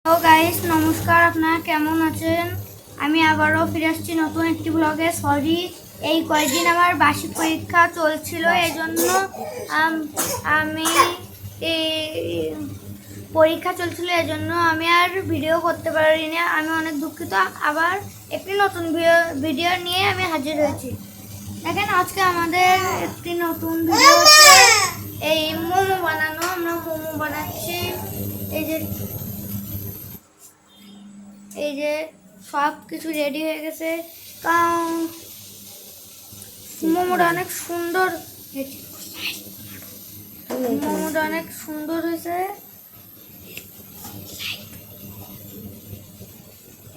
Hello guys, নমস্কার। আপনারা কেমন আছেন? আমি আবারও ফিরে আসছি নতুন একটি ব্লগে। সরি, এই কয়েকদিন আমার বার্ষিক পরীক্ষা চলছিল, এই জন্য আমি পরীক্ষা চলছিল, এই জন্য আমি আর ভিডিও করতে পারিনি। আমি অনেক দুঃখিত। আবার একটি নতুন ভিডিও নিয়ে আমি হাজির হয়েছি। দেখেন, আজকে আমাদের একটি নতুন ভিডিও হচ্ছে এই মোমো বানানো। আমরা মোমো বানাচ্ছি। এই যে সব কিছু রেডি হয়ে গেছে, কারণ মোমোটা অনেক সুন্দর হয়েছে।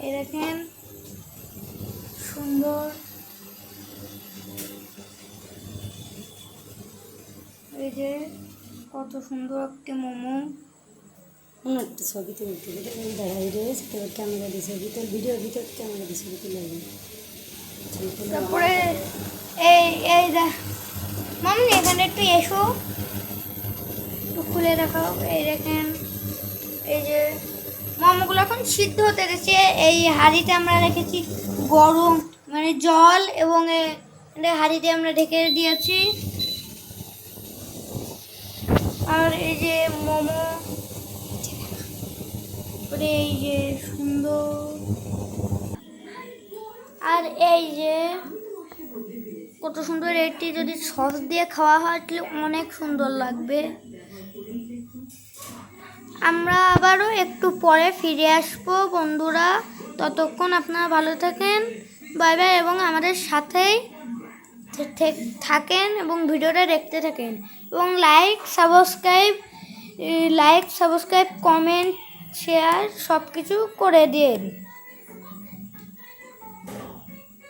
এই দেখেন, সুন্দর। এই যে কত সুন্দর একটি মোমো। একটা ছবি তুলতে দাঁড়াই রয়েছে, তোর ক্যামেরা দিয়ে ছবি তোর, ভিডিওর ভিতর ক্যামেরা দিয়ে ছবি তুলে তারপরে এই মামনি এখানে একটু এসো, একটু খুলে দেখাও। এই দেখেন, এই যে মোমোগুলো এখন সিদ্ধ হতে গেছে। এই হাঁড়িতে আমরা রেখেছি গরম মানে জল, এবং হাঁড়িতে আমরা ঢেকে দিয়েছি। আর এই যে মোমো, এই যে সুন্দর। আর এই যে কত সুন্দর, এটি যদি সস দিয়ে খাওয়া হয় তাহলে অনেক সুন্দর লাগবে। আমরা আবারও একটু পরে ফিরে আসবো বন্ধুরা। ততক্ষণ আপনারা ভালো থাকেন, বাই বাই, এবং আমাদের সাথেই থাকেন এবং ভিডিওটা দেখতে থাকেন, এবং লাইক সাবস্ক্রাইব কমেন্ট শেয়ার সব কিছু করে দিন।